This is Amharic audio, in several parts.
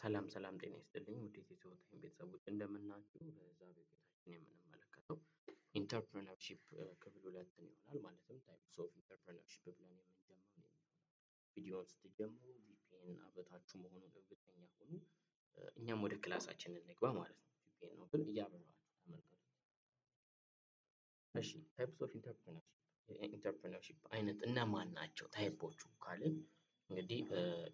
ሰላም ሰላም ጤና ይስጥልኝ ውድ የቲቶታይም ቤተሰቦች እንደምናችሁ። በዛሬው ቤታችን የምንመለከተው ኢንተርፕረነርሺፕ ክፍል 2 ይሆናል። ማለትም ታይፕስ ኦፍ ኢንተርፕረነርሺፕ ብለን የምንጀምረው የሚሆነው። ቪዲዮውን ስትጀምሩ ቪፒኤን አብርታችሁ መሆኑን እርግጠኛ ሁኑ። እኛም ወደ ክላሳችን እንግባ ማለት ነው። ቪፒኤን ነው ግን እያበራችሁ ተመልከቱ። እሺ ታይፕስ ኦፍ ኢንተርፕረነርሺፕ አይነት እነማን ናቸው ታይፖቹ ካልን እንግዲህ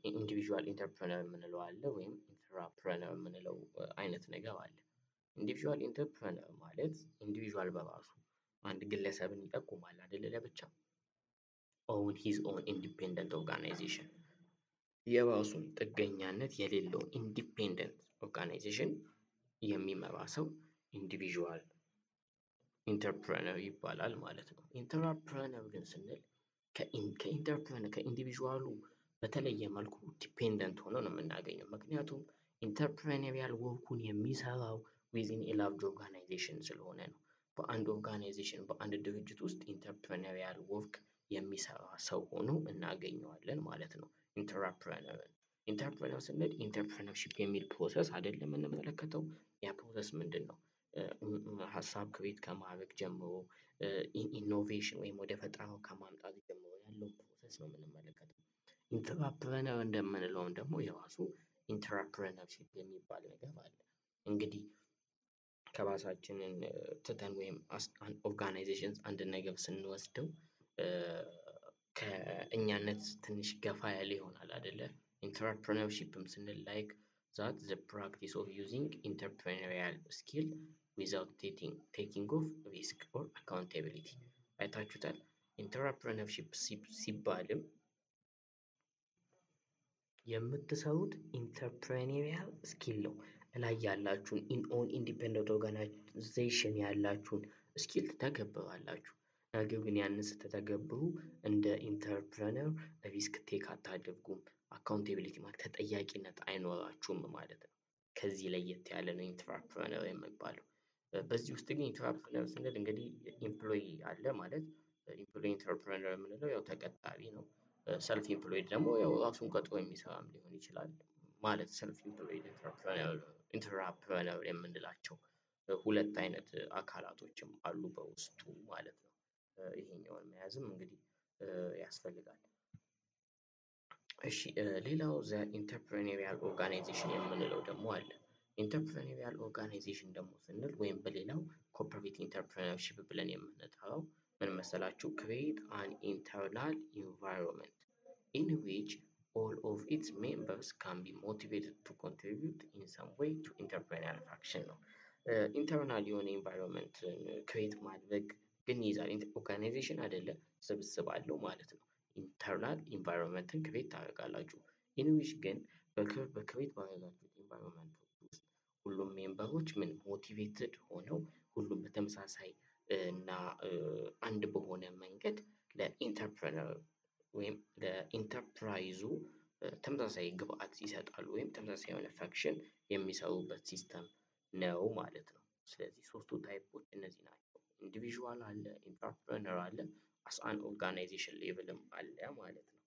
ኢንዲቪዥዋል ኢንተርፕረነር የምንለው አለ ወይም ኢንትራፕረነር የምንለው አይነት ነገር አለ። ኢንዲቪዥዋል ኢንተርፕረነር ማለት ኢንዲቪዥዋል በራሱ አንድ ግለሰብን ይጠቁማል አይደለ? ለብቻ ኦውን ሂዝ ኦን ኢንዲፔንደንት ኦርጋናይዜሽን የራሱን ጥገኛነት የሌለው ኢንዲፔንደንት ኦርጋናይዜሽን የሚመራ ሰው ኢንዲቪዥዋል ኢንተርፕረነር ይባላል ማለት ነው። ኢንትራፕረነር ግን ስንል ከኢንዲቪዥዋሉ በተለየ መልኩ ዲፔንደንት ሆኖ ነው የምናገኘው። ምክንያቱም ኢንተርፕረነሪያል ወርኩን የሚሰራው ዊዝን ኤ ላርጅ ኦርጋናይዜሽን ስለሆነ ነው። በአንድ ኦርጋናይዜሽን በአንድ ድርጅት ውስጥ ኢንተርፕረነሪያል ወርክ የሚሰራ ሰው ሆኖ እናገኘዋለን ማለት ነው። ኢንተርፕረነር ስንል ኢንተርፕረነርሺፕ የሚል ፕሮሰስ አይደለም የምንመለከተው። ያ ፕሮሰስ ምንድን ነው? ሀሳብ ክሬት ከማድረግ ጀምሮ ኢኖቬሽን ወይም ወደ ፈጠራው ከማምጣት ጀምሮ ያለውን ፕሮሰስ ነው የምንመለከተው። ኢንትራፕረነር እንደምንለውም ደግሞ የራሱ ኢንትራፕረነርሺፕ የሚባል ነገር አለ። እንግዲህ ከራሳችንን ትተን ወይም ኦርጋናይዜሽን አንድ ነገር ስንወስደው ከእኛነት ትንሽ ገፋ ያለ ይሆናል አይደለ? ኢንትራፕረነርሺፕም ስንል ላይክ ዛት ዘ ፕራክቲስ ኦፍ ዩዚንግ ኢንተርፕረነሪያል ስኪል ዊዛውት ቴኪንግ ኦፍ ሪስክ ኦር አካውንታቢሊቲ። አይታችሁታል። ኢንተርፕረነርሺፕ ሲባልም የምትሰሩት ኢንተርፕረነሪያል ስኪል ነው። ላይ ያላችሁን ኦን ኢንዲፔንደንት ኦርጋናይዜሽን ያላችሁን ስኪል ትተገብራላችሁ። ነገር ግን ያንን ስትተገብሩ እንደ ኢንተርፕረነር ሪስክ ቴክ አታደርጉም። አካውንታቢሊቲ ማለት ተጠያቂነት አይኖራችሁም ማለት ነው። ከዚህ ለየት ያለ ነው ኢንትራፕረነር የሚባለው። በዚህ ውስጥ ግን ኢንትራፕረነር ስንል እንግዲህ ኢምፕሎይ አለ ማለት ኢምፕሎይ ኢንተርፕረነር የምንለው ያው ተቀጣሪ ነው። ሰልፍ ኢምፕሎይድ ደግሞ ያው ራሱን ቀጥሮ የሚሰራም ሊሆን ይችላል ማለት ሰልፍ ኢምፕሎይድ ኢንትራፕረነር የምንላቸው ሁለት አይነት አካላቶችም አሉ በውስጡ ማለት ነው። ይሄኛውን መያዝም እንግዲህ ያስፈልጋል። እሺ ሌላው ዘ ኢንተርፕረነሪያል ኦርጋናይዜሽን የምንለው ደግሞ አለ። ኢንተርፕረነሪያል ኦርጋናይዜሽን ደግሞ ስንል ወይም በሌላው ኮርፖሬት ኢንተርፕረነርሺፕ ብለን የምንጠራው ምን መሰላችሁ? ክሬት አን ኢንተርናል ኢንቫይሮንመንት ኢን ዊች all of its members can be motivated to contribute in some way to entrepreneurial action ነው። ኢንተርናል የሆነ ኢንቫይሮንመንት ክሬት ማድረግ ግን ይዛል። ኦርጋናይዜሽን አይደለም ስብስብ አለው ማለት ነው። ኢንተርናል ኢንቫይሮንመንትን ክሬት ታደርጋላችሁ። ኢን ዊች ግን በክሬት ባደረጋችሁት ኢንቫይሮንመንት ውስጥ ሁሉም ሜምበሮች ምን ሞቲቬትድ ሆነው ሁሉም በተመሳሳይ እና አንድ በሆነ መንገድ ለኢንተርፕረነር ወይም ለኢንተርፕራይዙ ተመሳሳይ ግብአት ይሰጣሉ ወይም ተመሳሳይ የሆነ ፈንክሽን የሚሰሩበት ሲስተም ነው ማለት ነው። ስለዚህ ሶስቱ ታይፖች እነዚህ ናቸው። ኢንዲቪዥዋል አለ፣ ኢንተርፕረነር አለ፣ አስ አን ኦርጋናይዜሽን ሌቭልም አለ ማለት ነው።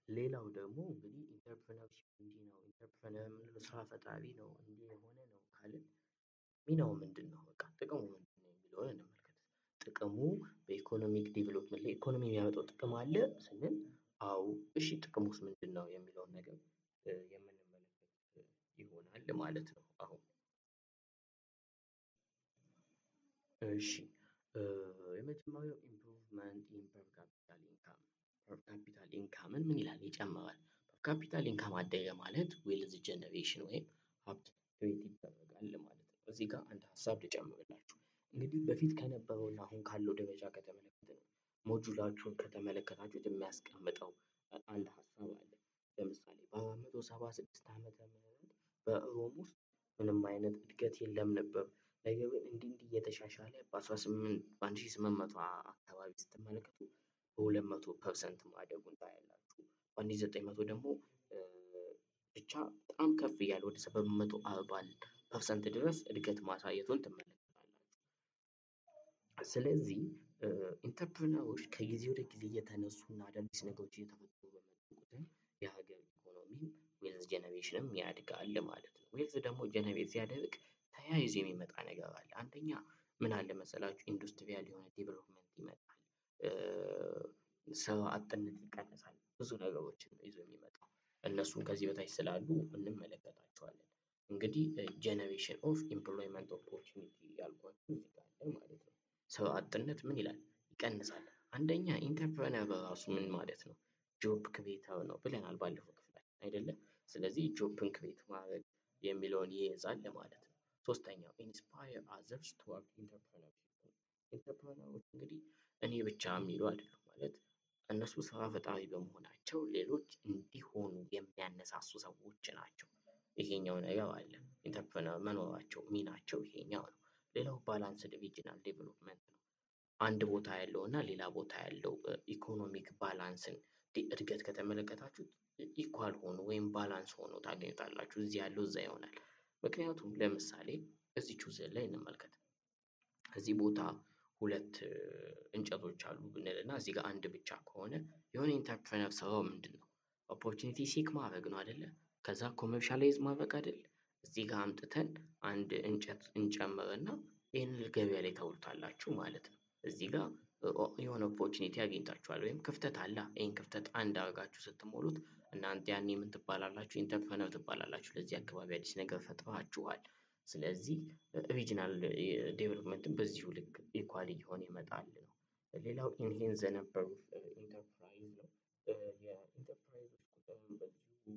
ሌላው ደግሞ እንግዲህ ኢንተርፕረነርሺፕ እንዲህ ነው፣ ኢንተርፕረነር የምንለው ስራ ፈጣሪ ነው እንዲህ የሆነ ነው ካልን ሚናው ምንድን ነው? በቃ ጥቅሙ ምንድን ነው የሚለውን እንመልከት። ጥቅሙ በኢኮኖሚክ ዴቨሎፕመንት ላይ ኢኮኖሚ የሚያመጣው ጥቅም አለ ስንል አዎ፣ እሺ ጥቅሙስ ምንድን ነው የሚለውን ነገር የምንመለከት ይሆናል ማለት ነው። አሁን እሺ የመጀመሪያው ኢምፕሩቭመንት ኢን ፐር ካፒታል ኢንካም። ፐር ካፒታል ኢንካምን ምን ይላል? ይጨምራል። ፐር ካፒታል ኢንካም አደገ ማለት ዌልዝ ጀነሬሽን ወይም ሀብት ክሬት ይደረጋል ማለት ነው። እዚህ ጋር አንድ ሀሳብ ልጨምርላችሁ። እንግዲህ በፊት ከነበረውና አሁን ካለው ደረጃ ከተመለከትን ሞጁላችሁን ከተመለከታችሁት የሚያስቀምጠው አንድ ሀሳብ አለ። ለምሳሌ በ476 ዓመተ ምህረት በሮም ውስጥ ምንም አይነት እድገት የለም ነበር። ነገር ግን እንዲህ እየተሻሻለ በ1800 አካባቢ ስትመለከቱ በ200% ማደጉን ታያላችሁ። በ1900 ደግሞ ብቻ በጣም ከፍ እያለ ወደ 740% ድረስ እድገት ማሳየቱን ትመለከታላችሁ። ስለዚህ ኢንተርፕረነሮች ከጊዜ ወደ ጊዜ እየተነሱና አዳዲስ ነገሮች እየተፈጠሩ በመጡ ቁጥር የሀገር ኢኮኖሚ ፖፑሌሽንም ያድጋል ማለት ነው። ዌልዝ ደግሞ ጀነሬት ሲያደርግ ተያይዞ የሚመጣ ነገር አለ። አንደኛ ምን አለ መሰላችሁ? ኢንዱስትሪያል የሆነ ዴቨሎፕመንት ይመጣል። ስራ አጥነት ይቀንሳል። ብዙ ነገሮችን ነው ይዞ የሚመጣው። እነሱን ከዚህ በታች ስላሉ እንመለከታቸዋለን። እንግዲህ ጀነሬሽን ኦፍ ኤምፕሎይመንት ኦፖርቹኒቲ ያልኳችሁ እዚህ ጋር አለ ማለት ነው። ስራ አጥነት ምን ይላል? ይቀንሳል። አንደኛ ኢንተርፕረነር በራሱ ምን ማለት ነው? ጆብ ክሬተር ነው ብለናል ባለፈው ክፍላችን አይደለም? ስለዚህ ጆብን ክሬት ማድረግ የሚለውን ይይዛል ማለት ነው። ሶስተኛው ኢንስፓየር አዘርስ ቱዋርድ ኢንተርፕረነርሺፕ ነው። ኢንተርፕረነሮች እንግዲህ እኔ ብቻ የሚሉ አይደሉም ማለት እነሱ ስራ ፈጣሪ በመሆናቸው ሌሎች እንዲሆኑ የሚያነሳሱ ሰዎች ናቸው። ይሄኛው ነገር አለ። ኢንተርፕረነር መኖራቸው ሚናቸው ይሄኛው ነው። ሌላው ባላንስድ ሪጅናል ዴቨሎፕመንት ነው። አንድ ቦታ ያለው እና ሌላ ቦታ ያለው ኢኮኖሚክ ባላንስን እድገት ከተመለከታችሁት ኢኳል ሆኖ ወይም ባላንስ ሆኖ ታገኙታላችሁ። እዚህ ያለው እዛ ይሆናል። ምክንያቱም ለምሳሌ እዚቹ ስዕል ላይ እንመልከት። እዚህ ቦታ ሁለት እንጨቶች አሉ ብንልና እዚህ ጋር አንድ ብቻ ከሆነ የሆነ ኢንተርፕረነር ስራው ምንድን ነው? ኦፖርቹኒቲ ሲክ ማድረግ ነው አይደለ? ከዛ ኮመርሻላይዝ ማድረግ አይደል? እዚህ ጋር አምጥተን አንድ እንጨት እንጨምርና ይህንን ገበያ ላይ ታውሉታላችሁ ማለት ነው። እዚህ ጋር የሆነ ኦፖርቹኒቲ አግኝታችኋል ወይም ክፍተት አለ። ይህን ክፍተት አንድ አድርጋችሁ ስትሞሉት እናንተ ያኔ ምን ትባላላችሁ? ኢንተርፕረነር ትባላላችሁ። ለዚህ አካባቢ አዲስ ነገር ፈጥራችኋል። ስለዚህ ሪጅናል ዴቨሎፕመንትን በዚሁ ልክ ኢኳል እየሆነ ይመጣል ነው። ሌላው ኢንሄንስ ዘ ነምበር ኦፍ ኢንተርፕራይዝ ነው። የኢንተርፕራይዞች ቁጥርም በዚሁ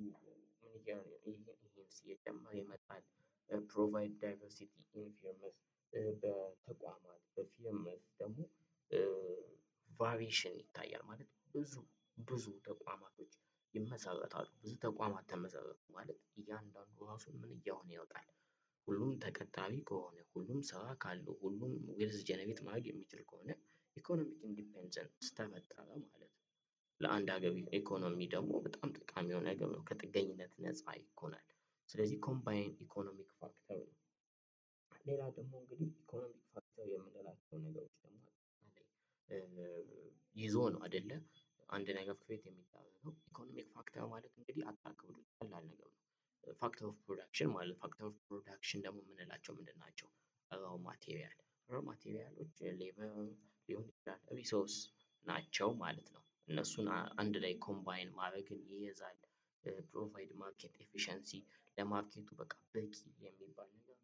ኢንሄንስ እየጨመረ ይመጣል። ፕሮቫይድ ዳይቨርሲቲ ኢን ፊርምስ በተቋማት በፊርምስ ደግሞ ቫሪዬሽን ይታያል ማለት ብዙ ተቋማቶች ይመሰረታሉ። ብዙ ተቋማት ተመሰረቱ ማለት እያንዳንዱ ራሱን ምን እየሆነ ይወጣል? ሁሉም ተቀጣሪ ከሆነ ሁሉም ስራ ካለው ሁሉም ዌልዝ ጀነሬት ማድረግ የሚችል ከሆነ ኢኮኖሚክ ኢንዲፔንደንስ ተፈጠረ ማለት ነው። ለአንድ ሀገር ኢኮኖሚ ደግሞ በጣም ጠቃሚ የሆነ ነገር ነው። ከጥገኝነት ነፃ ይሆናል። ስለዚህ ኮምባይን ኢኮኖሚክ ፋክተር ነው። ሌላ ደግሞ እንግዲህ ኢኮኖሚክ ፋክተር የምንላቸው ነገሮች ደግሞ ይዞ ነው አይደለ? አንድ ነገር ክሬት የሚደረገው ኢኮኖሚክ ፋክተር ማለት እንግዲህ አታክብዱት፣ ቀላል ነገር ነው። ፋክተር ኦፍ ፕሮዳክሽን ማለት ፋክተር ኦፍ ፕሮዳክሽን ደግሞ የምንላቸው ምንድን ናቸው? ራው ማቴሪያል ማቴሪያሎች ሌበር ሊሆን ይችላል ሪሶርስ ናቸው ማለት ነው። እነሱን አንድ ላይ ኮምባይን ማድረግን ይይዛል። ፕሮቫይድ ማርኬት ኤፊሸንሲ ለማርኬቱ በቃ በቂ የሚባል ነገር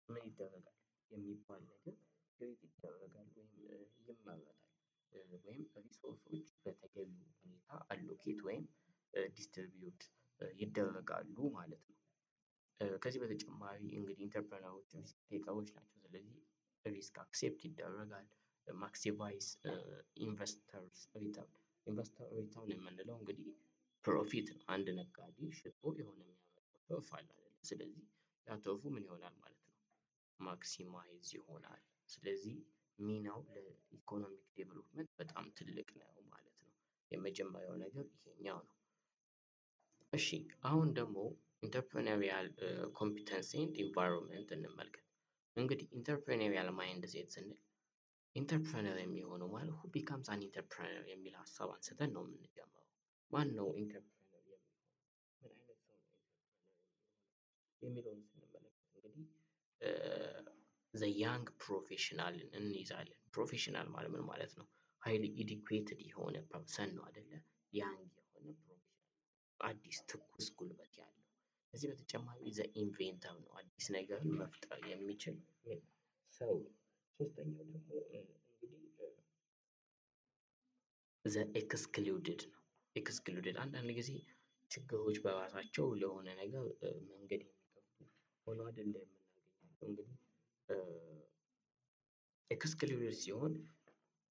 ምን ይደረጋል የሚባል ነገር ክሬት ይደረጋል ወይም ይመረታል። ወይም ሪሶርሶች በተገቢው ሁኔታ አሎኬት ወይም ዲስትሪቢዩት ይደረጋሉ ማለት ነው። ከዚህ በተጨማሪ እንግዲህ ኢንተርፕረነሮች ሪስክ ቴከሮች ናቸው። ስለዚህ ሪስክ አክሴፕት ይደረጋል። ማክሲማይዝ ኢንቨስተርስ ሪተርን ኢንቨስተር ሪተርን የምንለው እንግዲህ ፕሮፊት ነው። አንድ ነጋዴ ሽጦ የሆነ የሚያመጣው ትርፍ አለ አይደል? ስለዚህ ያ ትርፉ ምን ይሆናል ማለት ነው? ማክሲማይዝ ይሆናል። ስለዚህ ሚናው ለኢኮኖሚክ ዴቨሎፕመንት በጣም ትልቅ ነው ማለት ነው። የመጀመሪያው ነገር ይሄኛው ነው። እሺ አሁን ደግሞ ኢንተርፕረነሪያል ኮምፒተንሲ ኤንድ ኢንቫይሮንመንት እንመልከት። እንግዲህ ኢንተርፕረነሪያል ማይንድ ሴት ስንል ኢንተርፕረነር የሚሆነው ማለት ሁ ቢካምስ አን ኢንተርፕረነር የሚል ሀሳብ አንስተን ነው የምንጀምረው። ማን ነው ኢንተርፕረነር የሚሆነው? ምን አይነት ሰው ነው ኢንተርፕረነር የሚሆነው የሚለውን ስንመለከት እንግዲህ ዘ ያንግ ፕሮፌሽናል እንይዛለን። ፕሮፌሽናል ማለት ምን ማለት ነው? ሃይሊ ኢዱኬትድ የሆነ ፐርሰን ነው አይደለ? ያንግ የሆነ ፕሮፌሽናል አዲስ ትኩስ ጉልበት ያለው። ከዚህ በተጨማሪ ዘ ኢንቬንተር ነው። አዲስ ነገርን መፍጠር የሚችል ሰው ነው። ሶስተኛው ደግሞ እንግዲህ ዘ ኤክስክሉድድ ነው። ኤክስክሉድድ አንዳንድ ጊዜ ችግሮች በራሳቸው ለሆነ ነገር መንገድ የሚከፍቱ ሆኖ አይደለ የምናገኛቸው። እንግዲህ ኤክስክሉድድ ሲሆን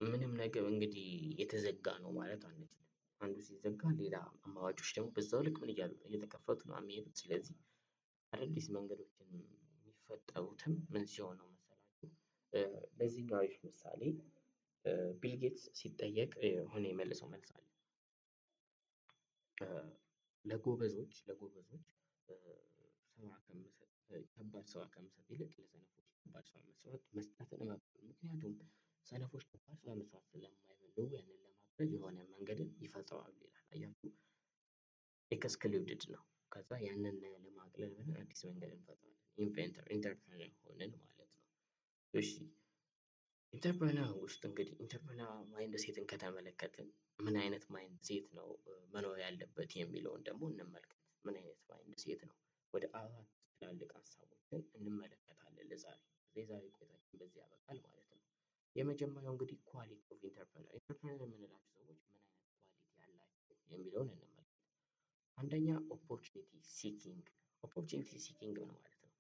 ምንም ነገር እንግዲህ የተዘጋ ነው ማለት አንችልም። አንዱ ሲዘጋ ሌላ አማራጮች ደግሞ በዛው ልክ ምን እያሉ ነው? እየተከፈቱ ነው የሚሄዱት። ስለዚህ አዳዲስ መንገዶችን የሚፈጠሩትም ምን ሲሆን ነው መሰላችሁ? ለዚህኛው አሪፍ ምሳሌ ቢል ጌትስ ሲጠየቅ የሆነ የመለሰው መልስ አለ። ለጎበዞች ከባድ ስራ ከምሰጥ ይልቅ ለሰነፎች ከባድ ስራ መስጠትን እመርጣለሁ። ምክንያቱም ሰነፎች ከባድ ስራ መስራት ስለማይፈልጉ ያንን ለማድረግ የሆነ መንገድን ይፈጥራሉ ይላል። አያችሁ ኤክስክሉድድ ነው። ከዛ ያንን ለማቅለል ብለን አዲስ መንገድ እንፈጥራለን። ኢንቨንተር ኢንተርፕረነር ሆነን ማለት ነው። እሺ ኢንተርፕረነር ውስጥ እንግዲህ ኢንተርፕረነር ማይንድ ሴትን ከተመለከትን ምን አይነት ማይንድ ሴት ነው መኖር ያለበት የሚለውን ደግሞ እንመልከት። ምን አይነት ማይንድ ሴት ነው? ወደ አራት ትላልቅ ሀሳቦችን እንመለከታለን ለዛሬ። የዛሬ ቆይታችን በዚህ ያበቃል ማለት ነው። የመጀመሪያው እንግዲህ ኳሊቲ ኦፍ ኢንተርፕረነር የምንላቸው ሰዎች ምን አይነት ኳሊቲ ያላቸው የሚለውን እንመልከት። አንደኛ ኦፖርቹኒቲ ሲኪንግ። ኦፖርቹኒቲ ሲኪንግ ምን ማለት ነው?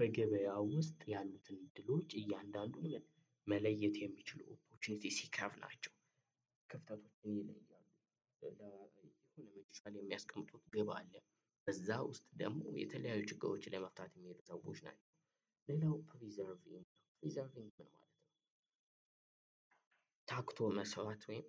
በገበያ ውስጥ ያሉትን እድሎች እያንዳንዱን መለየት የሚችሉ ኦፖርቹኒቲ ሲከር ናቸው። ክፍተቶችን ይለያሉ። የሆነ መጨረሻ ላይ የሚያስቀምጡት ግብ አለ። በዛ ውስጥ ደግሞ የተለያዩ ችግሮችን ለመፍታት የሚሄዱ ሰዎች ናቸው። ሌላው ፕሪዘርቪንግ ነው። ፕሪዘርቪንግ ምን ማለት ነው? ታክቶ መስራት ወይም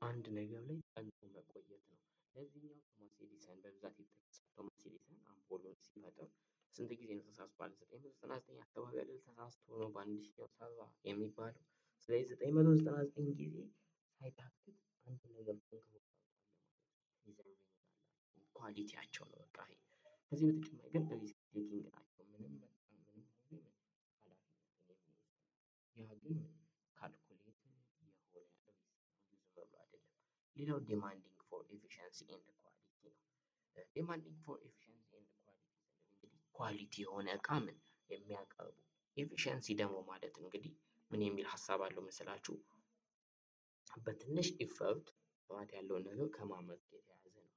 አንድ ነገር ላይ ጸንቶ መቆየት ነው። ለዚህኛው ቶማስ ኤዲሰን በብዛት ይጠቀሳል። ቶማስ ኤዲሰን አምፖሉን ሲፈጥር ስንት ጊዜ ነው ተሳስቷል? 999 አካባቢ አይደል ተሳስቶ ነው በአንድ ሺህ ሰራ የሚባለው። ስለዚህ 999 ጊዜ ሳይታክት አንድ ነገር ጠንክሮ ሰርቷል ማለት ነው። ኳሊቲያቸው ነው በቃ ይሄ። ከዚህ በተጨማሪ ግን ሪስክ ቴኪንግ ናቸው። ምንም መጣ ምንም ሆነ ኃላፊነትን የሚወስዱ ያ ግን ካልኩሌትድ የሆነ ሪስክ ዝም ብሎ አይደለም። ሌላው ዲማንዲንግ ፎር ኤፊሸንሲ ኤንድ ኳሊቲ ነው። ዲማንዲንግ ፎር ኤፊሸንሲ ኤንድ ኳሊቲ እንግዲህ ኳሊቲ የሆነ እቃ ምን የሚያቀርቡ ኤፊሸንሲ ደግሞ ማለት እንግዲህ ምን የሚል ሀሳብ አለው መሰላችሁ? በትንሽ ኢፈርት ጥራት ያለውን ነገር ከማምረት የተያያዘ ነው።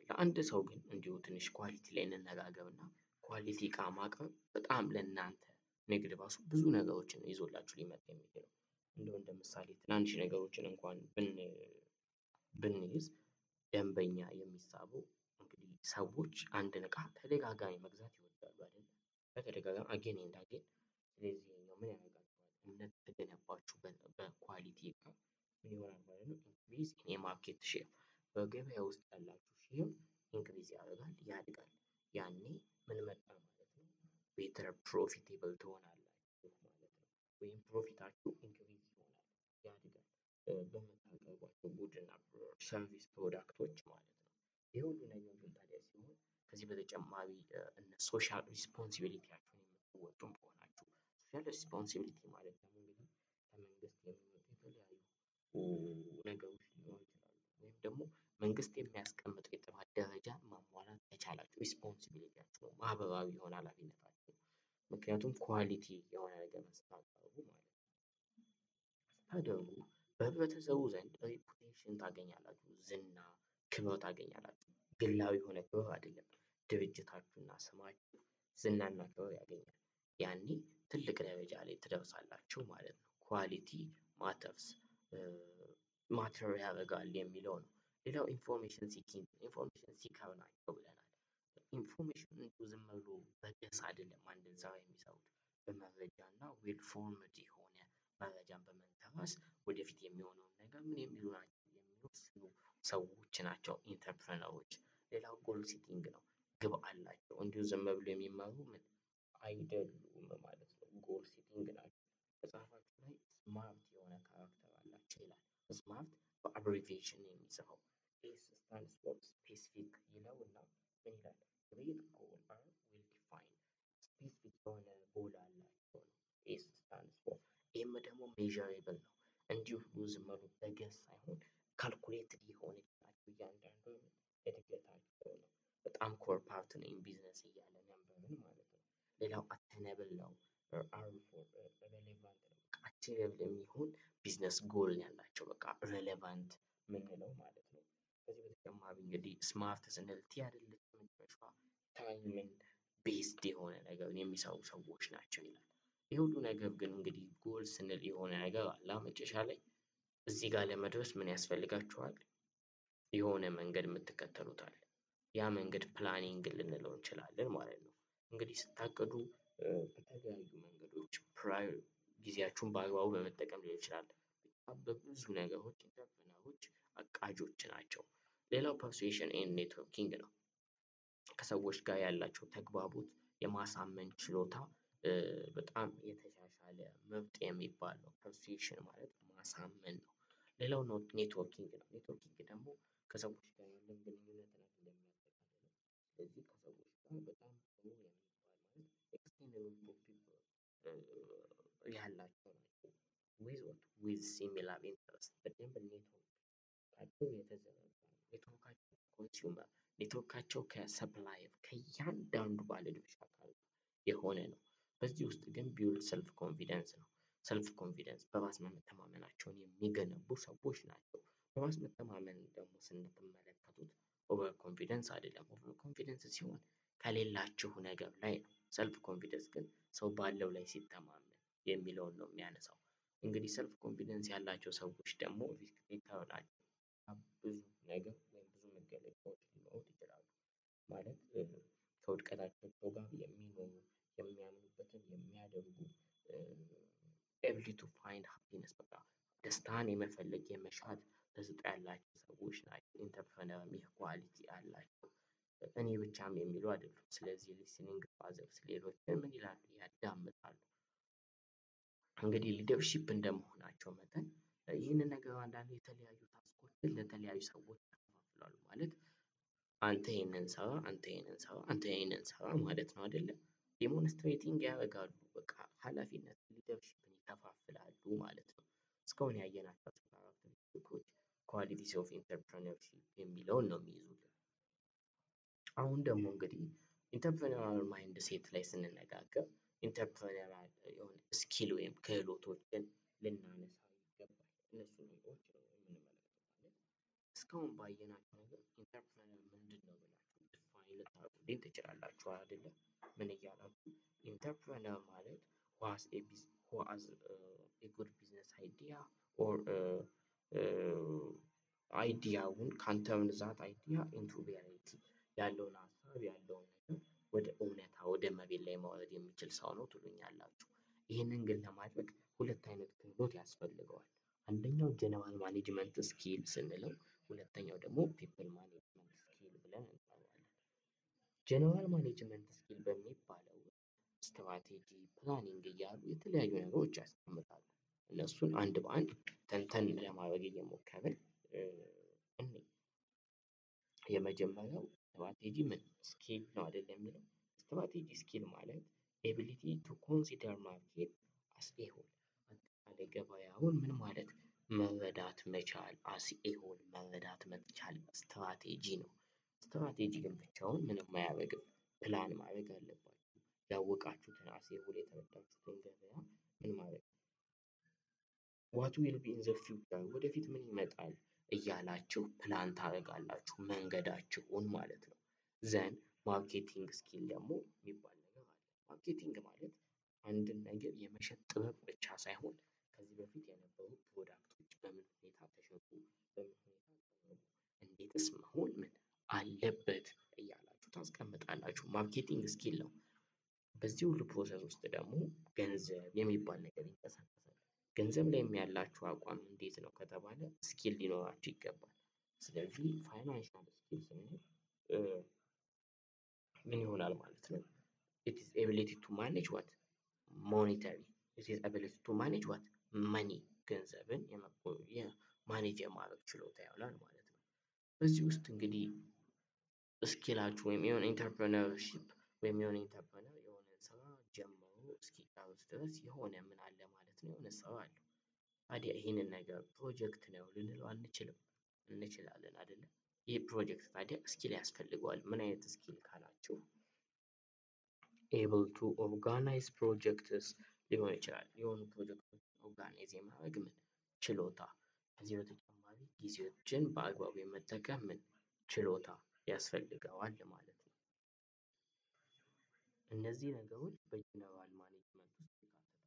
ለአንድ ሰው ግን እንዲሁ ትንሽ ኳሊቲ ላይ እንነጋገርና ኳሊቲ እቃ ማቅረብ በጣም ለእናንተ ንግድ ራሱ ብዙ ነገሮችን ይዞላችሁ ሊመጣ የሚችለው እንደው እንደ ምሳሌ ትናንሽ ነገሮችን እንኳን ብንይዝ ደንበኛ የሚሳበው እንግዲህ ሰዎች አንድን እቃ ተደጋጋሚ መግዛት ይወዳሉ አይደል? በተደጋጋሚ አጌን ኤንድ አጌን። ስለዚህ ይሄኛው ምን ያደርጋችኋል? እምነት ከገነባችሁ በኳሊቲ እቃ ምን ይሆናል ማለት ነው? ኢንክሪዝ ኢን የማርኬት ሼር በገበያ ውስጥ ያላችሁ ሼር ኢንክሪዝ ያደርጋል ያድጋል። ያኔ ምን መጣ ማለት ነው? ቤተር ፕሮፊቴብል ትሆናላችሁ ማለት ነው። ወይም ፕሮፊታችሁ ኢንክሪዝ ይሆናል ያድጋል። በምታቀርቧቸው ጉድ እና ሰርቪስ ፕሮዳክቶች ማለት ነው። ይህ ሁሉ ነገር ግን ታዲያ ሲሆን ከዚህ በተጨማሪ እነ ሶሻል ሪስፖንሲቢሊቲያችሁን የምትወጡም ከሆናችሁ ሶሻል ሪስፖንሲቢሊቲ ማለት ደግሞ እንግዲህ ከመንግስት የሚመጡ የተለያዩ ነገሮች ሊኖሩ ይችላሉ። ወይም ደግሞ መንግስት የሚያስቀምጠው የጥራት ደረጃ ማሟላት ከቻላችሁ ሪስፖንሲቢሊቲያችሁ ነው። ማህበራዊ የሆነ ኃላፊነታችሁ ነው። ምክንያቱም ኳሊቲ የሆነ ነገር ስታቀርቡ ማለት ነው። ስታደርጉ በህብረተሰቡ ዘንድ ሬፑቴሽን ታገኛላችሁ። ዝና፣ ክብር ታገኛላችሁ። ግላዊ የሆነ ክብር አይደለም። ድርጅታችሁና ስማችሁ ዝናና ክብር ያገኛል። ያኔ ትልቅ ደረጃ ላይ ትደርሳላችሁ ማለት ነው። ኳሊቲ ማተርስ ማተር ያደርጋል የሚለው ነው። ሌላው ኢንፎርሜሽን ሲኪንግ ኢንፎርሜሽን ሲከር ናቸው ብለናል። ኢንፎርሜሽን እንዲሁ ዝም ብሎ በገስ አይደለም አንድን ስራ የሚሰሩት በመረጃ እና ዌል ፎርምድ የሆነ መረጃን በመንተራስ ወደፊት የሚሆነውን ነገር ምን የሚሉ ናቸው የሚወስኑ ሰዎች ናቸው ኢንተርፕረነሮች። ሌላው ጎል ሴቲንግ ነው። ግብ አላቸው እንዲሁ ዝም ብሎ የሚማሩ ምን አይደሉም ማለት ነው። ጎል ሴቲንግ ናቸው። መጽሐፋችሁ ላይ ስማርት የሆነ ካራክተር አላቸው ይላል። ስማርት በአብሪቬሽን ነው የሚጽፈው። ኤስ ስታንድስ ፎር ስፔሲፊክ ይለውና ምን ይላል? ግሬት ጎል አር ዌል ዲፋይንድ ስፔሲፊክ የሆነ ጎል አላቸው ነው። ኤስ ስታንድስ ፎር ኤም ደግሞ ሜዠሬብል ነው። እንዲሁ ዝም ብሎ በገስ ሳይሆን ካልኩሌትድ የሆነች ናቸው። እያንዳንዱ እድገታቸው ነው። በጣም ኮር ፓርት ነው ኢን ቢዝነስ እያለን ያንበብን ማለት ነው። ሌላው አቴነብል ነው። አር ፎር ሬሌቫንት ነው። አቴነብል የሚሆን ቢዝነስ ጎል ያላቸው በቃ ሬሌቫንት ምንለው ማለት ነው። ከዚህ በተጨማሪ እንግዲህ ስማርት ስንል ቲ አይደለች መጨረሻዋ ታይምን ቤዝድ የሆነ ነገር የሚሰሩ ሰዎች ናቸው ይላል። ይህ ሁሉ ነገር ግን እንግዲህ ጎል ስንል የሆነ ነገር አለ መጨረሻ ላይ እዚህ ጋር ለመድረስ ምን ያስፈልጋችኋል? የሆነ መንገድ የምትከተሉት አለ። ያ መንገድ ፕላኒንግ ልንለው እንችላለን ማለት ነው። እንግዲህ ስታቅዱ በተለያዩ መንገዶች ጊዜያችሁን በአግባቡ በመጠቀም ሊሆን ይችላል። በብዙ ነገሮች ኢንተርፕረነሮች አቃጆች ናቸው። ሌላው ፐርሱዌሽን ኤንድ ኔትወርኪንግ ነው። ከሰዎች ጋር ያላቸው ተግባቦት የማሳመን ችሎታ በጣም የተሻሻለ ምርጥ የሚባል ነው። ፐርሱዌሽን ማለት ማሳመን ነው። ሌላው ኔትወርኪንግ ነው። ኔትወርኪንግ ደግሞ ከሰዎች ጋር ያለን ግንኙነት እንደሚያጠቃልለው። ስለዚህ ከሰዎች ጋር በጣም ጥሩ የሚባል ማለት ኤክስቴንደብል ግሩፕ ያላቸው ናቸው። ዊዝ ሲሚላር ኢንተረስት በደንብ ኔትወርካቸው የተዘረጋ ኔትወርካቸው ኮንሱመር ኔትወርካቸው ከሰፕላየር ከእያንዳንዱ ባለድርሻ አካል የሆነ ነው። በዚህ ውስጥ ግን ቢውልድ ሰልፍ ኮንፊደንስ ነው። ሰልፍ ኮንፊደንስ በራስ መተማመናቸውን የሚገነቡ ሰዎች ናቸው። በራስ መተማመን ደግሞ ስትመለከቱት ኦቨር ኮንፊደንስ አይደለም። ኦቨር ኮንፊደንስ ሲሆን ከሌላችሁ ነገር ላይ ነው። ሰልፍ ኮንፊደንስ ግን ሰው ባለው ላይ ሲተማመን የሚለውን ነው የሚያነሳው። እንግዲህ ሰልፍ ኮንፊደንስ ያላቸው ሰዎች ደግሞ ሪተርናቸው ብዙ ነገር ወይም ብዙ መገለጫዎች ሊኖሩት ይችላሉ። ማለት ከውድቀታቸው ጋር የሚኖሩ የሚያምኑበትን የሚያደርጉ ኤቢሊቲ ቱ ፋይንድ ሃፒነስ በቃ ደስታን የመፈለግ የመሻት ተሰጥኦ ያላቸው ሰዎች ናቸው። ኢንተርፕረነር ይህ ኳሊቲ አላቸው። እኔ ብቻም የሚሉ አይደሉም። ስለዚህ ሊስኒንግ ፋዘርስ ሌሎችን ምን ይላሉ? ያዳምጣሉ። እንግዲህ ሊደርሺፕ እንደመሆናቸው መጠን ይህንን ነገር አንዳንድ የተለያዩ ታስኮችን ለተለያዩ ሰዎች ያከፋፍላሉ። ማለት አንተ ይሄንን ስራ፣ አንተ ይሄንን ስራ፣ አንተ ይሄንን ስራ ማለት ነው አይደለ? ዴሞንስትሬቲንግ ያደርጋሉ። በቃ ኃላፊነት ሊደርሺፕን ይከፋፍላሉ ማለት ነው። እስካሁን ያየናቸው 14 ቶፒኮች ኳሊቲስ ኦፍ ኢንተርፕረነርሺፕ የሚለውን ነው የሚይዙልን። አሁን ደግሞ እንግዲህ ኢንተርፕረነራል ማይንድ ሴት ላይ ስንነጋገር ኢንተርፕረነራል የሆነ ስኪል ወይም ክህሎቶችን ልናነሳ ይገባል። እነሱ ነገሮች ነው የምንመለከተው። እስካሁን ባየናቸው ነገር ኢንተርፕረነር ምንድን ነው ብላችሁ ዲፋይን ልታደርጉልኝ ትችላላችሁ አይደለ? ምን እያላችሁ? ኢንተርፕረነር ማለት who has a good business idea or አይዲያውን ካን ተርን ዛት አይዲያ ኢንቱ ሪያሊቲ ያለውን ሀሳብ ያለውን ነገር ወደ እውነታ ወደ መሬት ላይ ማውረድ የሚችል ሰው ነው ትሉኛላችሁ። ይህንን ግን ለማድረግ ሁለት አይነት ክህሎት ያስፈልገዋል። አንደኛው ጀነራል ማኔጅመንት ስኪል ስንለው፣ ሁለተኛው ደግሞ ፒፕል ማኔጅመንት ስኪል ብለን እንጠራዋለን። ጀነራል ማኔጅመንት ስኪል በሚባለው ስትራቴጂ፣ ፕላኒንግ እያሉ የተለያዩ ነገሮች ያስቀምጣሉ። እነሱን አንድ በአንድ ተንተን ለማድረግ እየሞከርን እንይ። የመጀመሪያው ስትራቴጂ ምን ስኪል ነው አይደል የሚለው። ስትራቴጂ ስኪል ማለት ኤቢሊቲ ቱ ኮንሲደር ማርኬት አስ ኤ ሆል አጠቃላይ ገበያውን ምን ማለት መረዳት መቻል አስ ኤ ሆል መረዳት መቻል ስትራቴጂ ነው። ስትራቴጂ ግን ብቻውን ምንም አያደርግም። ፕላን ማድረግ አለባችሁ። ያወቃችሁትን አስ ኤ ሆል የተረዳችሁትን ገበያ ምን ማድረግ ዋት ዊል ቢ ኢን ዘ ፊውቸር ወደፊት ምን ይመጣል እያላችሁ ፕላን ታደርጋላችሁ መንገዳችሁን ማለት ነው። ዘን ማርኬቲንግ ስኪል ደግሞ የሚባል ነገር አለ። ማርኬቲንግ ማለት አንድን ነገር የመሸጥ ጥበብ ብቻ ሳይሆን ከዚህ በፊት የነበሩ ፕሮዳክቶች በምን ሁኔታ ተሸጡ፣ በምን ሁኔታ ቀረቡ፣ እንዴትስ መሆን ምን አለበት እያላችሁ ታስቀምጣላችሁ። ማርኬቲንግ ስኪል ነው። በዚህ ሁሉ ፕሮሰስ ውስጥ ደግሞ ገንዘብ የሚባል ነገር ይንቀሳቀሳል። ገንዘብ ላይ ያላችሁ አቋም እንዴት ነው ከተባለ ስኪል ሊኖራችሁ ይገባል። ስለዚህ ፋይናንሻል ስኪል ስንል ምን ይሆናል ማለት ነው? it is ability to manage what monetary it is ability to manage what money ገንዘብን ማኔጅ የማድረግ ችሎታ ይሆናል ማለት ነው። በዚህ ውስጥ እንግዲህ ስኪላችሁ ወይም የሆነ ኢንተርፕረነርሺፕ ወይም የሆነ ኢንተርፕረነር የሆነ ስራ ጀምሮ እስኪጨርስ ድረስ የሆነ ምን አለ ማለት ነው፣ የሆነ ስራ አለው። ታዲያ ይህንን ነገር ፕሮጀክት ነው ልንለው አንችልም? እንችላለን አይደለ? ይህ ፕሮጀክት ታዲያ ስኪል ያስፈልገዋል። ምን አይነት ስኪል ካላችሁ ኤብል ቱ ኦርጋናይዝ ፕሮጀክትስ ሊሆን ይችላል። የሆኑ ፕሮጀክቶች ኦርጋናይዝ የማድረግ ምን ችሎታ። ከዚህ በተጨማሪ ጊዜዎችን በአግባቡ የመጠቀም ምን ችሎታ ያስፈልገዋል ማለት ነው። እነዚህ ነገሮች በጀነራል ማኔጅመንት ውስጥ ይካተታሉ።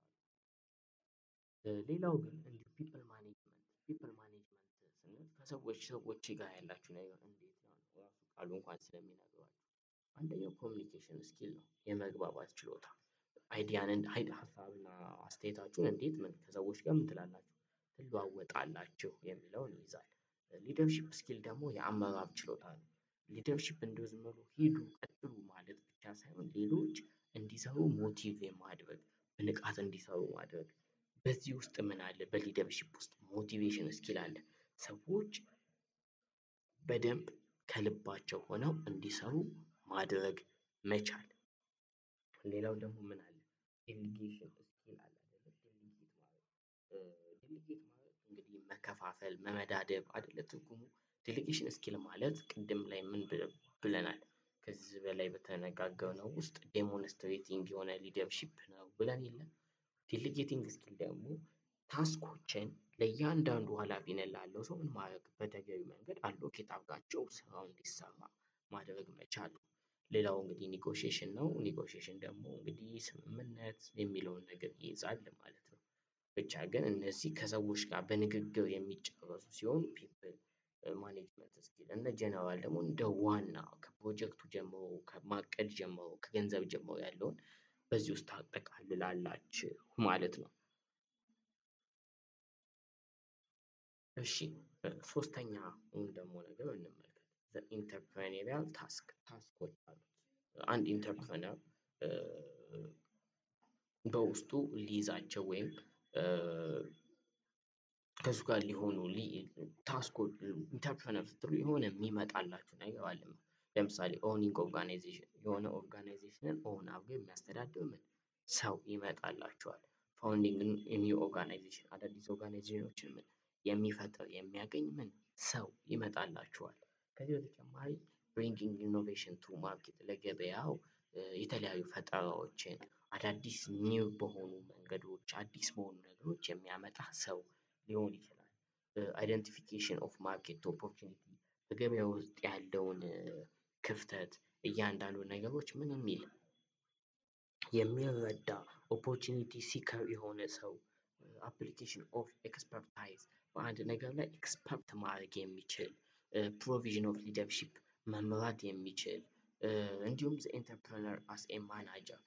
ሌላው ግን እንዲሁ ፒፕል ማኔጅመንት ስንል ከሰዎች ጋር ያላችሁ ነገር እንዴት ነው ራሱ ቃሉ እንኳን ስለሚነግሯችሁ። አንደኛው ኮሚኒኬሽን ስኪል ነው፣ የመግባባት ችሎታ። አይዲያንን ሀሳብና አስተያየታችሁን እንዴት ምን ከሰዎች ጋር ምን ትላላችሁ ትለዋወጣላችሁ የሚለውን ይይዛል። ሊደርሺፕ ስኪል ደግሞ የአመራር ችሎታ ነው። ሊደርሺፕ እንደው ዝም ብሎ ሂዱ ቀጥሉ ማለት ብቻ ሳይሆን ሌሎች እንዲሰሩ ሞቲቭ የማድረግ በንቃት እንዲሰሩ ማድረግ በዚህ ውስጥ ምን አለ? በሊደርሺፕ ውስጥ ሞቲቬሽን ስኪል አለ። ሰዎች በደንብ ከልባቸው ሆነው እንዲሰሩ ማድረግ መቻል። ሌላው ደግሞ ምን አለ? ዴሊጌሽን ስኪል አለ አይደለ? ዴሊጌት ማለት እንግዲህ መከፋፈል፣ መመዳደብ አይደለ ትርጉሙ። ዴሊጌሽን ስኪል ማለት ቅድም ላይ ምን ብለናል? ከዚህ በላይ በተነጋገርነው ውስጥ ዴሞንስትሬቲንግ የሆነ ሊደርሺፕ ነው ብለን የለም? ዴሊጌቲንግ ስኪል ደግሞ ታስኮችን ለእያንዳንዱ ኃላፊነት ላለው ሰው ምን ማድረግ በተገቢ መንገድ አሎኬት አድርጋቸው ስራው እንዲሰራ ማድረግ መቻል ነው። ሌላው እንግዲህ ኒጎሽዬሽን ነው። ኒጎሽዬሽን ደግሞ እንግዲህ ስምምነት የሚለውን ነገር ይይዛል ማለት ነው። ብቻ ግን እነዚህ ከሰዎች ጋር በንግግር የሚጨረሱ ሲሆኑ ፒፕል ማኔጅመንት ስኪል እነ ጀነራል ደግሞ እንደ ዋና ከፕሮጀክቱ ጀምሮ ከማቀድ ጀምሮ ከገንዘብ ጀምሮ ያለውን በዚህ ውስጥ ታጠቃልላላችሁ ማለት ነው። እሺ ሶስተኛውን ደግሞ ነገር እንመልከት። ኢንተርፕረኒሪያል ታስኮች አሉት። አንድ ኢንተርፕረነር በውስጡ ሊይዛቸው ወይም ከሱ ጋር ሊሆኑ ታስኮች ኢንተርፕረነር ስትሉ የሆነ የሚመጣላችሁ ነገር አለ። ለምሳሌ ኦውኒንግ ኦርጋናይዜሽን የሆነ ኦርጋናይዜሽንን ኦውን አድርጎ የሚያስተዳድር ምን ሰው ይመጣላችኋል። ፋውንዲንግ ኒው ኦርጋናይዜሽን አዳዲስ ኦርጋናይዜሽኖችን ምን የሚፈጥር የሚያገኝ ምን ሰው ይመጣላችኋል። ከዚህ በተጨማሪ ብሪንጊንግ ኢኖቬሽን ቱ ማርኬት ለገበያው የተለያዩ ፈጠራዎችን አዳዲስ ኒው በሆኑ መንገዶች አዲስ በሆኑ ነገሮች የሚያመጣ ሰው ሊሆን ይችላል። አይደንቲፊኬሽን ኦፍ ማርኬት ኦፖርቹኒቲ በገበያ ውስጥ ያለውን ክፍተት እያንዳንዱ ነገሮች ምን የሚል የሚረዳ ኦፖርቹኒቲ ሲከር የሆነ ሰው አፕሊኬሽን ኦፍ ኤክስፐርታይዝ በአንድ ነገር ላይ ኤክስፐርት ማድረግ የሚችል ፕሮቪዥን ኦፍ ሊደርሺፕ መምራት የሚችል እንዲሁም ዘ ኢንተርፕረነር አስ ኤ ማናጀር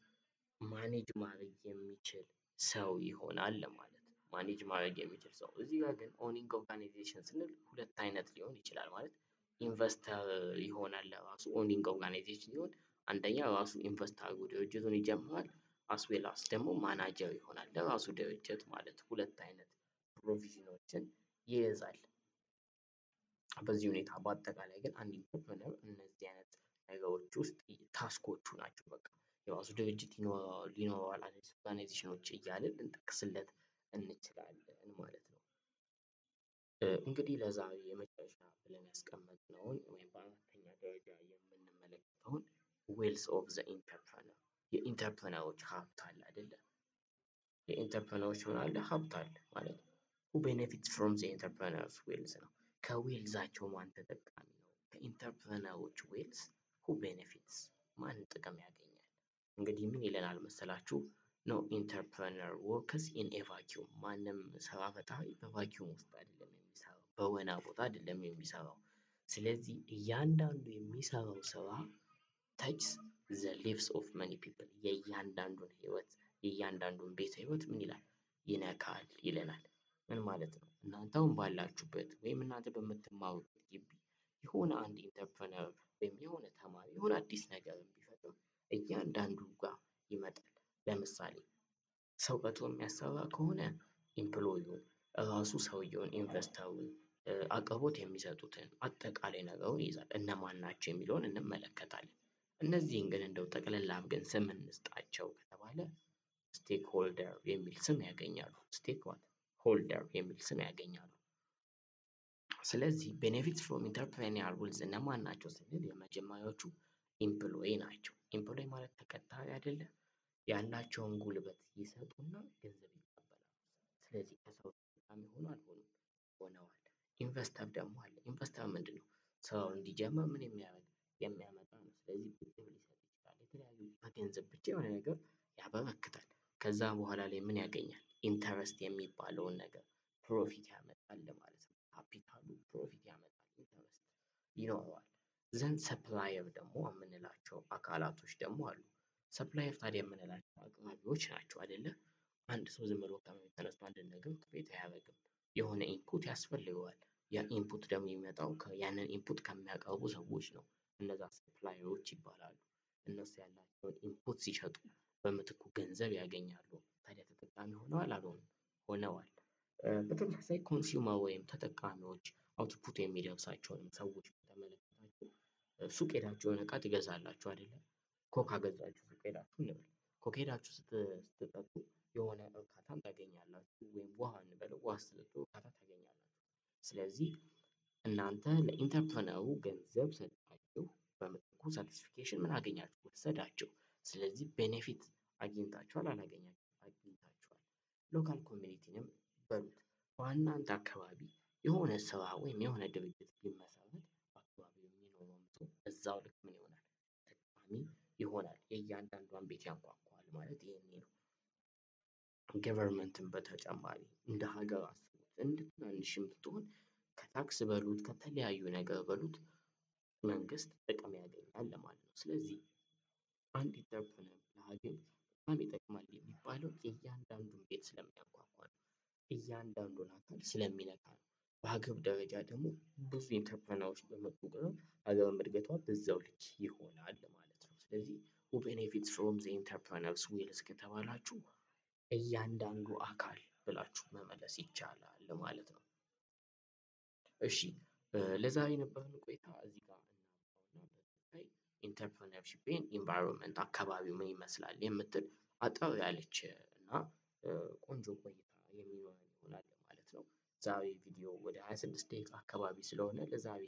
ማኔጅ ማድረግ የሚችል ሰው ይሆናል ለማለት ነው። ማኔጅ ማድረግ የሚችል ሰው እዚህ ጋር ግን ኦውኒንግ ኦርጋናይዜሽን ስንል ሁለት አይነት ሊሆን ይችላል ማለት ኢንቨስተር ይሆናል ለራሱ ኦውኒንግ ኦርጋናይዜሽን ሲሆን አንደኛ ራሱ ኢንቨስት አድርጎ ድርጅቱን ይጀምራል። አስዌላስ ደግሞ ማናጀር ይሆናል ለራሱ ድርጅት ማለት ሁለት አይነት ፕሮቪዥኖችን ይይዛል። በዚህ ሁኔታ በአጠቃላይ ግን አንድ ኢንተርፕረነር እነዚህ አይነት ነገሮች ውስጥ ታስኮቹ ናቸው። በቃ የራሱ ድርጅት ሊኖረዋል አዳዲስ ኦርጋናይዜሽኖች እያልን ልንጠቅስለት እንችላለን ማለት ነው። እንግዲህ ለዛሬ የመጨረሻ ብለን ያስቀመጥነውን ወይም በአራተኛ ደረጃ የምንመለከተውን ዌልዝ ኦፍ ዘ ኢንተርፕረነር የኢንተርፕረነሮች ሀብት አለ አይደለ? የኢንተርፕረነሮች ምን አለ? ሀብት አለ ማለት ነው። ሁ ቤኔፊትስ ፍሮም ዘ ኢንተርፕረነርስ ዌልዝ ነው። ከዌልዛቸው ማን ተጠቃሚ ነው? ከኢንተርፕረነሮች ዌልዝ ሁ ቤኔፊትስ ማን ጥቅም ያገኛል? እንግዲህ ምን ይለናል መሰላችሁ? ኖ ኢንተርፕረነር ወርክስ ኢን ኤ ቫኪዩም ማንም ስራ ፈጣሪ በቫኪዩም ውስጥ አይደለም የሚሰራው፣ በወና ቦታ አይደለም የሚሰራው። ስለዚህ እያንዳንዱ የሚሰራው ስራ ተችስ ዘ ሊቭስ ኦፍ መኒ ፒፕል የእያንዳንዱን ህይወት የእያንዳንዱን ቤት ህይወት ምን ይላል? ይነካል ይለናል። ምን ማለት ነው? እናንተ አሁን ባላችሁበት ወይም እናንተ በምትማሩበት ግቢ የሆነ አንድ ኢንተርፕረነር ወይም የሆነ ተማሪ የሆነ አዲስ ነገር ቢፈጥር እያንዳንዱ ጋር ይመጣል። ለምሳሌ ሰው ቀጥሮ የሚያሰራ ከሆነ ኢምፕሎዩን ራሱ ሰውየውን ኢንቨስተሩን አቅርቦት የሚሰጡትን አጠቃላይ ነገሩን ይይዛል። እነማን ናቸው የሚለውን እንመለከታለን። እነዚህን ግን እንደው ጠቅለል አድርገን ስም እንስጣቸው ከተባለ ስቴክ ሆልደር የሚል ስም ያገኛሉ። ስቴክ ሆልደር የሚል ስም ያገኛሉ። ስለዚህ ቤኔፊትስ ፍሮም ኢንተርፕረኒያል ዌልዝ እነማን ናቸው ስንል የመጀመሪያዎቹ ኢምፕሎይ ናቸው። ኢምፕሎይ ማለት ተቀጣሪ አይደለም። ያላቸውን ጉልበት ይሰጡና ገንዘብ ይቀበላሉ። ስለዚህ ከሰው ተጠቃሚ ሆኖ አልሆኑም ሆነዋል። ኢንቨስተር ደግሞ አለ። ኢንቨስተር ምንድን ነው? ስራውን እንዲጀምር ምን የሚያመጣ ነው። ስለዚህ ብድር ሊሰጥ ይችላል። የተለያዩ በገንዘብ ብቻ የሆነ ነገር ያበረክታል። ከዛ በኋላ ላይ ምን ያገኛል? ኢንተረስት የሚባለውን ነገር ፕሮፊት ያመጣል ማለት ነው። ካፒታሉ ፕሮፊት ያመጣል፣ ኢንተረስት ይኖረዋል። ዘንድ ሰፕላየር ደግሞ የምንላቸው አካላቶች ደግሞ አሉ። ሰፕላየር ታዲያ የምንላቸው አቅራቢዎች ናቸው አይደለ? አንድ ሰው ዝም ብሎ ከመሬት ተነስቶ አንድን ነገር ክሬት አያደርግም። የሆነ ኢንፑት ያስፈልገዋል። ያ ኢንፑት ደግሞ የሚመጣው ያንን ኢንፑት ከሚያቀርቡ ሰዎች ነው። እነዛ ሰፕላየሮች ይባላሉ። እነሱ ያላቸውን ኢንፑት ሲሸጡ በምትኩ ገንዘብ ያገኛሉ። ታዲያ ተጠቃሚ ሆነዋል አልሆኑም? ሆነዋል። በተመሳሳይ ኮንሱመር ወይም ተጠቃሚዎች አውትፑት የሚደርሳቸውንም ሰዎች ከተመለከታችሁ ሱቅ ሄዳችሁ የሆነ እቃ ትገዛላችሁ አይደለ? ኮካ ገዛችሁ ሱቅ ሄዳችሁ እንበል። ኮካ ሄዳችሁ ስትጠጡ የሆነ እርካታን ታገኛላችሁ፣ ወይም ውሃ እንበለው ውሃ ስትጠጡ እርካታ ታገኛላችሁ። ስለዚህ እናንተ ለኢንተርፕረነሩ ገንዘብ ሰጣችሁ፣ በምትኩ ሳቲስፊኬሽን ምን አገኛችሁ? ወሰዳችሁ። ስለዚህ ቤኔፊት አግኝታችኋል አላገኛችሁም? አግኝታችኋል። ሎካል ኮሚኒቲንም በሉት በእናንተ አካባቢ የሆነ ስራ ወይም የሆነ ድርጅት ቢመሰረት በአካባቢው የሚኖረውም ሰው በዛው ልክ ምን ይሆናል? ተጠቃሚ ይሆናል። የእያንዳንዷን ቤት ያንኳኳል ማለት ይሄኔ ነው። ገቨርንመንትን በተጨማሪ እንደ ሀገር አስቡት። እንደ ትናንሽም ብትሆን ከታክስ በሉት ከተለያዩ ነገር በሉት መንግስት ጥቅም ያገኛል ለማለት ነው። ስለዚህ አንድ ኢንተርፕረነር ለሀገር በጣም ይጠቅማል የሚባለው የእያንዳንዱን ቤት ስለሚያንኳኳ ነው። እያንዳንዱን አካል ስለሚነካ ነው። በሀገር ደረጃ ደግሞ ብዙ ኢንተርፕረነሮች በመጡ ቁጥር ሀገርም እድገቷ በዛው ልክ ይሆናል ማለት ነው። ስለዚህ who benefits from the entrepreneur's wheels ከተባላችሁ እያንዳንዱ አካል ብላችሁ መመለስ ይቻላል ማለት ነው። እሺ ለዛሬ የነበረን ቆይታ እዚህ ጋር እናብቃውና በቀጣይ ኢንተርፕረነርሺፕ ኢንቫይሮንመንት አካባቢው ምን ይመስላል የምትል አጠር ያለች እና ቆንጆ ቆይታ የሚኖረን ይሆናል ማለት ነው። ዛሬ ቪዲዮ ወደ 26 ደቂቃ አካባቢ ስለሆነ ለዛሬ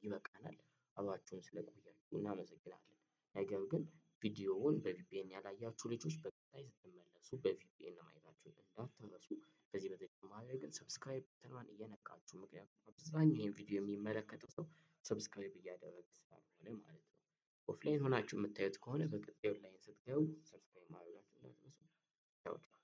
ይበቃናል። አብራችሁን ስለቆያችሁ እናመሰግናለን። ነገር ግን ቪዲዮውን በቪፒኤን ያላያችሁ ልጆች በቀጣይ ስትመለሱ በቪፒኤን ማየታችሁን እንዳትረሱ። ከዚህ በተጨማሪ ግን ሰብስክራይብ በተኗን እየነካችሁ፣ ምክንያቱም አብዛኛው ይህን ቪዲዮ የሚመለከተው ሰው ሰብስክራይብ እያደረገ ስላልሆነ ማለት ነው። ኦፍላይን ሆናችሁ የምታዩት ከሆነ በቀጣይ ኦንላይን ስትገቡ ሰብስክራይብ ማድረጋችሁ እንዳትረሱ። ቻው ቻው።